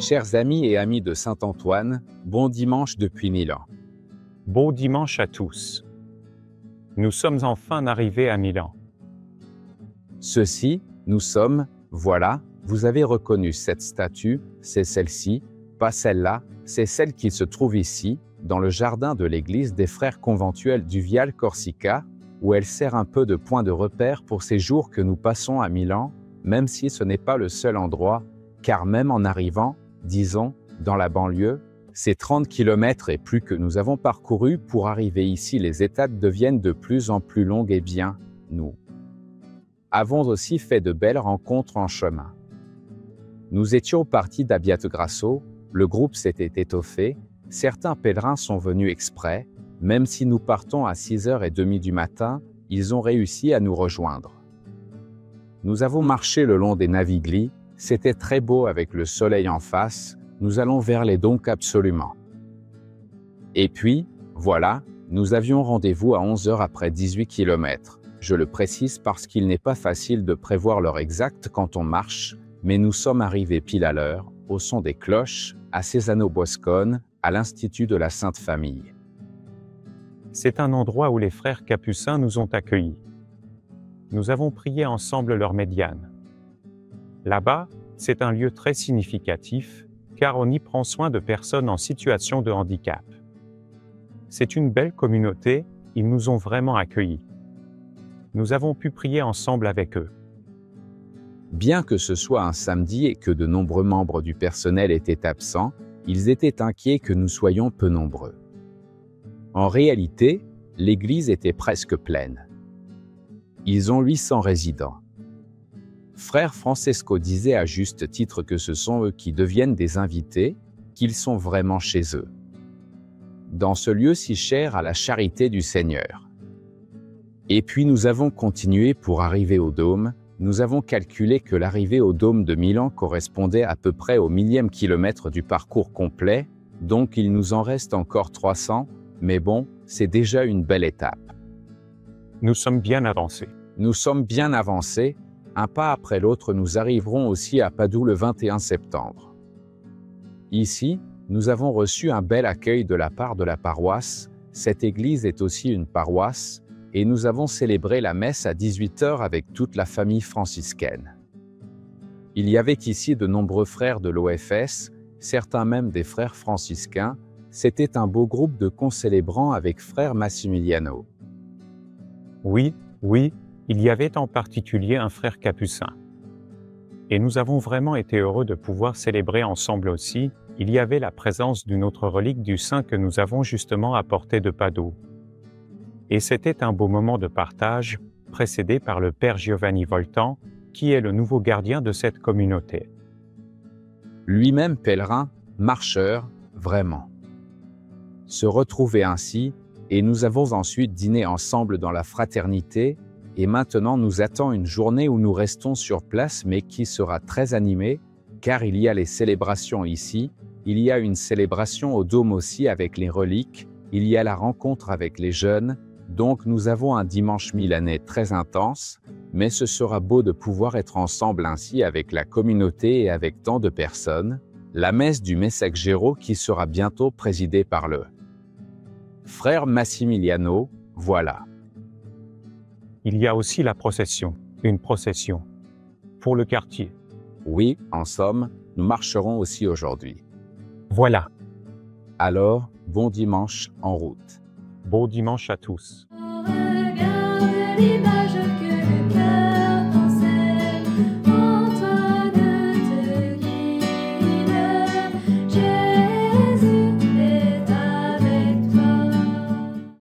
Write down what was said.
Chers amis et amis de Saint-Antoine, bon dimanche depuis Milan. Beau dimanche à tous. Nous sommes enfin arrivés à Milan. Ceci, nous sommes, voilà, vous avez reconnu cette statue, c'est celle-ci, pas celle-là, c'est celle qui se trouve ici, dans le jardin de l'église des frères conventuels du Viale Corsica, où elle sert un peu de point de repère pour ces jours que nous passons à Milan, même si ce n'est pas le seul endroit, car même en arrivant, disons, dans la banlieue, ces 30 km et plus que nous avons parcourus pour arriver ici, les étapes deviennent de plus en plus longues et bien, nous avons aussi fait de belles rencontres en chemin. Nous étions partis d'Abbiategrasso, le groupe s'était étoffé, certains pèlerins sont venus exprès, même si nous partons à 6h30 du matin, ils ont réussi à nous rejoindre. Nous avons marché le long des Navigli, c'était très beau avec le soleil en face, nous allons vers les Doncs absolument. Et puis, voilà, nous avions rendez-vous à 11h après 18 km. Je le précise parce qu'il n'est pas facile de prévoir l'heure exacte quand on marche, mais nous sommes arrivés pile à l'heure, au son des cloches, à Cesano Boscone, à l'Institut de la Sainte Famille. C'est un endroit où les frères capucins nous ont accueillis. Nous avons prié ensemble leur médiane. Là-bas, c'est un lieu très significatif, car on y prend soin de personnes en situation de handicap. C'est une belle communauté, ils nous ont vraiment accueillis. Nous avons pu prier ensemble avec eux. Bien que ce soit un samedi et que de nombreux membres du personnel étaient absents, ils étaient inquiets que nous soyons peu nombreux. En réalité, l'église était presque pleine. Ils ont 800 résidents. Frère Francesco disait à juste titre que ce sont eux qui deviennent des invités, qu'ils sont vraiment chez eux. Dans ce lieu si cher à la charité du Seigneur. Et puis nous avons continué pour arriver au Dôme, nous avons calculé que l'arrivée au Dôme de Milan correspondait à peu près au millième kilomètre du parcours complet, donc il nous en reste encore 300, mais bon, c'est déjà une belle étape. Nous sommes bien avancés. Nous sommes bien avancés, un pas après l'autre nous arriverons aussi à Padoue le 21 septembre. Ici, nous avons reçu un bel accueil de la part de la paroisse, cette église est aussi une paroisse, et nous avons célébré la messe à 18h avec toute la famille franciscaine. Il y avait ici de nombreux frères de l'OFS, certains même des frères franciscains, c'était un beau groupe de concélébrants avec frère Massimiliano. Oui, il y avait en particulier un frère capucin. Et nous avons vraiment été heureux de pouvoir célébrer ensemble aussi, il y avait la présence d'une autre relique du saint que nous avons justement apportée de Padoue. Et c'était un beau moment de partage, précédé par le père Giovanni Voltan, qui est le nouveau gardien de cette communauté. Lui-même pèlerin, marcheur, vraiment. Se retrouver ainsi, et nous avons ensuite dîné ensemble dans la fraternité, et maintenant nous attend une journée où nous restons sur place mais qui sera très animée, car il y a les célébrations ici, il y a une célébration au Dôme aussi avec les reliques, il y a la rencontre avec les jeunes, donc nous avons un dimanche milanais très intense, mais ce sera beau de pouvoir être ensemble ainsi avec la communauté et avec tant de personnes, la messe du Messaggero qui sera bientôt présidée par le frère Massimiliano, voilà. Il y a aussi la procession, une procession, pour le quartier. Oui, en somme, nous marcherons aussi aujourd'hui. Voilà. Alors, bon dimanche en route. Beau dimanche à tous.